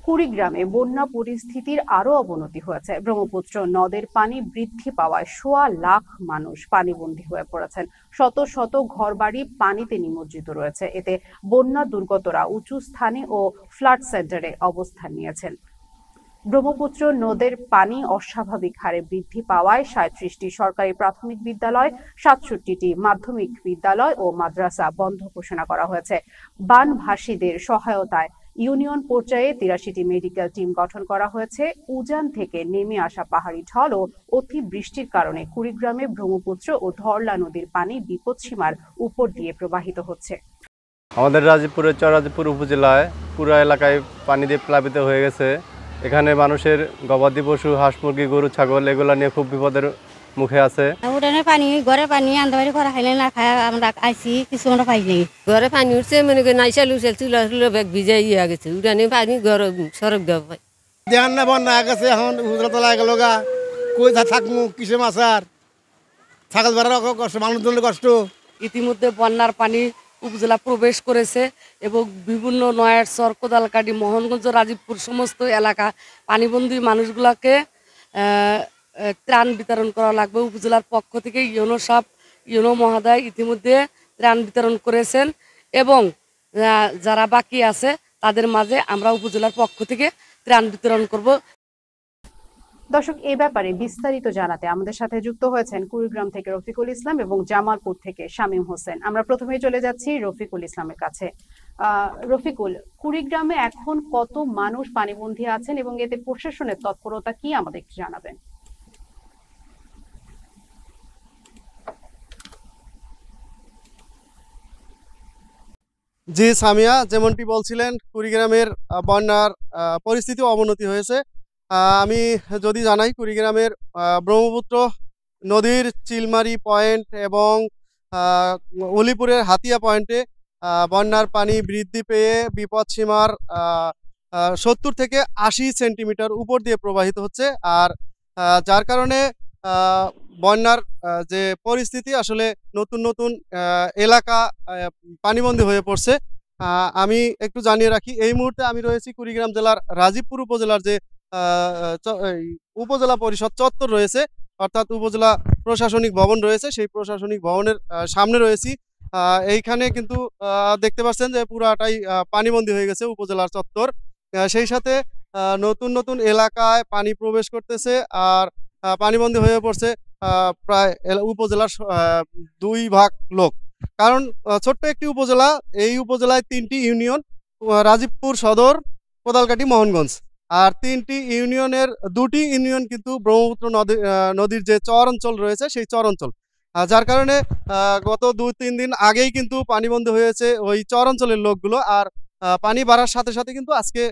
কুড়িগ্রামে বন্যা পরিস্থিতির আরো অবনতি হয়েছে। ব্রহ্মপুত্র নদের পানি বৃদ্ধি পাওয়ায় ১.৫ লাখ মানুষ পানিবন্দী হয়ে পড়েছেন। শত শত ঘরবাড়ি পানিতে নিমজ্জিত রয়েছে। এতে বন্যা দুর্গতরা উঁচু স্থানে ও ফ্লাড সেন্টারে অবস্থান নিয়েছেন। ব্রহ্মপুত্র নদের পানি অস্বাভাবিক হারে বৃদ্ধি পাওয়ায় ৩৭টি সরকারি প্রাথমিক বিদ্যালয়, ৬৭টি মাধ্যমিক বিদ্যালয় ও মাদ্রাসা বন্ধ ঘোষণা করা হয়েছে। বানভাসীদের সহায়তায় ইউনিয়ন পর্যায়ে ৮৩টি মেডিকেল টিম গঠন করা হয়েছে। উজান থেকে নেমে আসা পাহাড়ি ঢল ও অতি বৃষ্টির কারণে কুড়িগ্রামে ব্রহ্মপুত্র ও ধরলা নদীর পানি বিপদসীমার উপর দিয়ে প্রবাহিত হচ্ছে। আমাদের রাজীবপুরের চররাজীবপুর উপজেলায় পুরো এলাকায় পানি দিয়ে প্লাবিত হয়ে গেছে। এখানে মানুষের গবাদি পশু, হাঁস মুরগি, গরু ছাগল এগুলো নিয়ে খুব বিপদের মুখে আছে। উঠানে পানি, ঘরে পানি, আন্দাবাড়ি করা খাইলে না খায় আমরা আইসি কিছু আমরা পাই নাই। ঘরে পানি উঠছে মানে নাইশাল উঠছে, চুলা চুলা ব্যাগ ভিজাই ইয়া গেছে। উঠানে পানি ঘরে সড়ক দেওয়া দেখান না বন্যা গেছে। এখন উজরা গেল গা, কই থাকমু কিসে মাছার ছাগল বেড়ার কষ্ট, মানুষজনের কষ্ট। ইতিমধ্যে বন্যার পানি উপজেলা প্রবেশ করেছে এবং বিভিন্ন নয়ারচর, কোদালকাটি, মোহনগঞ্জ, রাজীবপুর সমস্ত এলাকা পানিবন্দী মানুষগুলোকে ত্রাণ বিতরণ করা লাগবে। উপজেলার পক্ষ থেকে ইউনো মহোদয় ইতিমধ্যে ত্রাণ বিতরণ করেছেন এবং যারা বাকি আছে তাদের মাঝে আমরা উপজেলার পক্ষ থেকে ত্রাণ বিতরণ করব। দর্শক, এই ব্যাপারে বিস্তারিত জানাতে আমাদের সাথে যুক্ত হয়েছেন কুড়িগ্রাম থেকে রফিকুল ইসলাম এবং জামালপুর থেকে শামীম হোসেন। আমরা প্রথমেই চলে যাচ্ছি রফিকুল ইসলামের কাছে। রফিকুল, কুড়িগ্রামে এখন কত মানুষ পানিবন্দী আছেন এবং এতে প্রশাসনের তৎপরতা কি আমাদের একটু জানাবেন? জি সামিয়া, যেমনটি বলছিলেন কুড়িগ্রামের বন্যার পরিস্থিতি অবনতি হয়েছে। আমি যদি জানাই, কুড়িগ্রামের ব্রহ্মপুত্র নদীর চিলমারি পয়েন্ট এবং উলিপুরের হাতিয়া পয়েন্টে বন্যার পানি বৃদ্ধি পেয়ে বিপদসীমার ৭০ থেকে ৮০ সেন্টিমিটার উপর দিয়ে প্রবাহিত হচ্ছে। আর যার কারণে বন্যার যে পরিস্থিতি, আসলে নতুন নতুন এলাকা পানিবন্দী হয়ে পড়ছে। আমি একটু জানিয়ে রাখি, এই মুহূর্তে আমি রয়েছি কুড়িগ্রাম জেলার রাজীবপুর উপজেলার যে উপজেলা পরিষদ চত্বর রয়েছে, অর্থাৎ উপজেলা প্রশাসনিক ভবন রয়েছে, সেই প্রশাসনিক ভবনের সামনে রয়েছি। এইখানে কিন্তু দেখতে পাচ্ছেন যে পুরাটাই পানিবন্দী হয়ে গেছে উপজেলার চত্বর। সেই সাথে নতুন নতুন এলাকায় পানি প্রবেশ করতেছে আর পানিবন্দী হয়ে পড়ছে প্রায় উপজেলার 2 ভাগ লোক। কারণ ছোট্ট একটি উপজেলা, এই উপজেলায় 3টি ইউনিয়ন, রাজীবপুর সদর, কোদালকাটি, মোহনগঞ্জ। আর 3টি ইউনিয়নের 2টি ইউনিয়ন কিন্তু ব্রহ্মপুত্র নদীর যে চর অঞ্চল রয়েছে সেই চর অঞ্চল। যার কারণে গত 2-3 দিন আগেই কিন্তু পানিবন্দী হয়েছে ওই চর অঞ্চলের লোকগুলো। আর পানি বাড়ার সাথে সাথে কিন্তু আজকে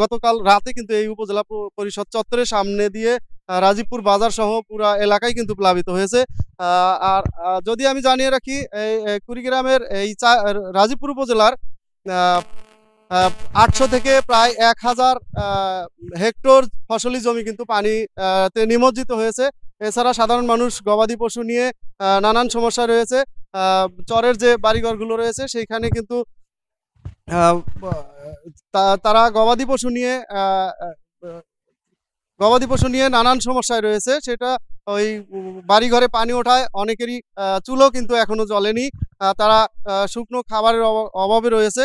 গতকাল রাতে কিন্তু এই উপজেলা পরিষদ চত্বরের সামনে দিয়ে রাজীবপুর বাজার সহ পুরা এলাকায় কিন্তু প্লাবিত হয়েছে। আর যদি আমি জানিয়ে রাখি, এই কুড়িগ্রামের এই রাজীবপুর উপজেলার 800 থেকে প্রায় 1000 হেক্টর ফসলি জমি কিন্তু পানিতে নিমজ্জিত হয়েছে। এছাড়া সাধারণ মানুষ গবাদি পশু নিয়ে নানান সমস্যা রয়েছে। চরের যে বাড়িঘরগুলো রয়েছে সেইখানে কিন্তু তারা গবাদি পশু নিয়ে নানান সমস্যায় রয়েছে। সেটা ওই বাড়িঘরে পানি ওঠায় অনেকেরই চুলো কিন্তু এখনো জ্বলেনি। তারা শুকনো খাবারের অভাবে রয়েছে,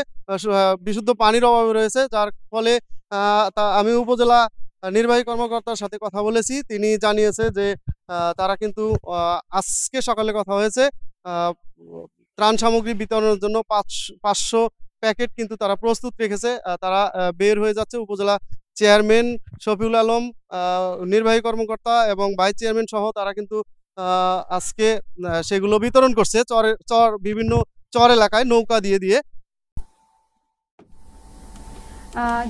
বিশুদ্ধ পানির অভাবে রয়েছে। যার ফলে আমি উপজেলা নির্বাহী কর্মকর্তার সাথে কথা বলেছি, তিনি জানিয়েছে যে তারা কিন্তু আজকে সকালে কথা হয়েছে, ত্রাণ সামগ্রী বিতরণের জন্য 500 প্যাকেট কিন্তু তারা প্রস্তুত রেখেছে। তারা বের হয়ে যাচ্ছে। উপজেলা চেয়ারম্যান শফিউল আলম, নির্বাহী কর্মকর্তা এবং ভাইস চেয়ারম্যান সহ তারা কিন্তু আজকে সেগুলো বিতরণ করছে বিভিন্ন চর এলাকায় নৌকা দিয়ে।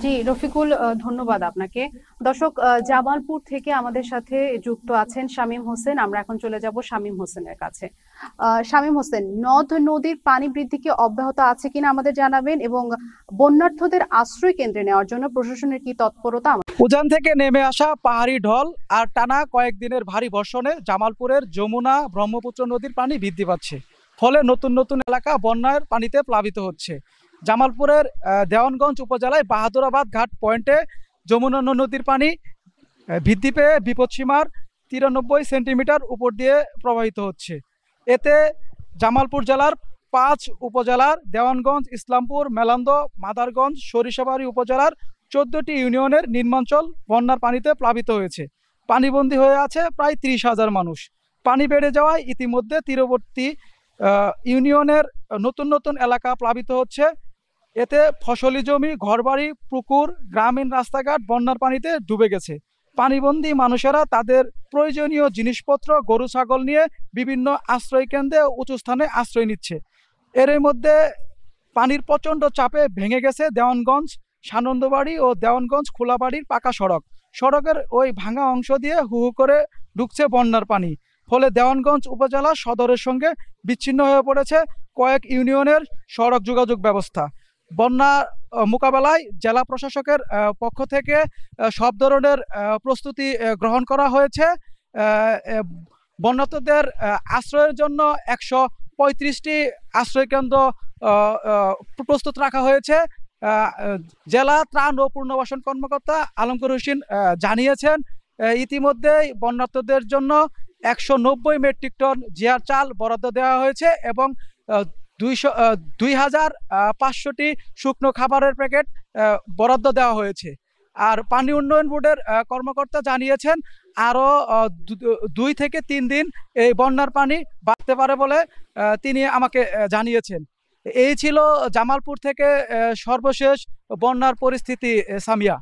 জি রফিকুল, ধন্যবাদ আপনাকে। দর্শক, জামালপুর থেকে আমাদের সাথে যুক্ত আছেন শামীম হোসেন। আমরা এখন চলে যাব শামীম হোসেনের কাছে। শামীম হোসেন, নদ নদীর পানি বৃদ্ধি কি অব্যাহত আছে কিনা আমাদের জানাবেন এবং বন্যার্থদের আশ্রয় কেন্দ্রে নেওয়ার জন্য প্রশাসনের কি তৎপরতা? উজান থেকে নেমে আসা পাহাড়ি ঢল আর টানা কয়েকদিনের ভারী বর্ষণে জামালপুরের যমুনা ব্রহ্মপুত্র নদীর পানি বৃদ্ধি পাচ্ছে, ফলে নতুন নতুন এলাকা বন্যার পানিতে প্লাবিত হচ্ছে। জামালপুরের দেওয়ানগঞ্জ উপজেলায় বাহাদুরাবাদ ঘাট পয়েন্টে যমুনা নদীর পানি বৃদ্ধি পেয়ে বিপদসীমার 93 সেন্টিমিটার উপর দিয়ে প্রবাহিত হচ্ছে। এতে জামালপুর জেলার 5 উপজেলার দেওয়ানগঞ্জ, ইসলামপুর, মেলান্দ, মাদারগঞ্জ, সরিষাবাড়ি উপজেলার 14টি ইউনিয়নের নিম্নাঞ্চল বন্যার পানিতে প্লাবিত হয়েছে। পানিবন্দী হয়ে আছে প্রায় 30,000 মানুষ। পানি বেড়ে যাওয়ায় ইতিমধ্যে তীরবর্তী ইউনিয়নের নতুন নতুন এলাকা প্লাবিত হচ্ছে। এতে ফসলি জমি, ঘরবাড়ি, পুকুর, গ্রামীণ রাস্তাঘাট বন্যার পানিতে ডুবে গেছে। পানিবন্দী মানুষেরা তাদের প্রয়োজনীয় জিনিসপত্র, গরু ছাগল নিয়ে বিভিন্ন আশ্রয় কেন্দ্রে উঁচু স্থানে আশ্রয় নিচ্ছে। এর মধ্যে পানির প্রচণ্ড চাপে ভেঙে গেছে দেওয়ানগঞ্জ সানন্দবাড়ি ও দেওয়ানগঞ্জ খোলাবাড়ির পাকা সড়ক। সড়কের ওই ভাঙা অংশ দিয়ে হু হু করে ঢুকছে বন্যার পানি। ফলে দেওয়ানগঞ্জ উপজেলা সদরের সঙ্গে বিচ্ছিন্ন হয়ে পড়েছে কয়েক ইউনিয়নের সড়ক যোগাযোগ ব্যবস্থা। বন্যা মোকাবেলায় জেলা প্রশাসকের পক্ষ থেকে সব ধরনের প্রস্তুতি গ্রহণ করা হয়েছে। বন্যার্তদের আশ্রয়ের জন্য 135টি আশ্রয়কেন্দ্র প্রস্তুত রাখা হয়েছে। জেলা ত্রাণ ও পুনর্বাসন কর্মকর্তা আলমগীর হোসেন জানিয়েছেন, ইতিমধ্যেই বন্যার্তদের জন্য 190 মেট্রিক টন জিয়ার চাল বরাদ্দ দেওয়া হয়েছে এবং 2,500টি শুকনো খাবারের প্যাকেট বরাদ্দ দেওয়া হয়েছে। আর পানি উন্নয়ন বোর্ডের কর্মকর্তা জানিয়েছেন আরও 2 থেকে 3 দিন এই বন্যার পানি বাড়তে পারে বলে তিনি আমাকে জানিয়েছেন। এই ছিল জামালপুর থেকে সর্বশেষ বন্যার পরিস্থিতি। সামিয়া।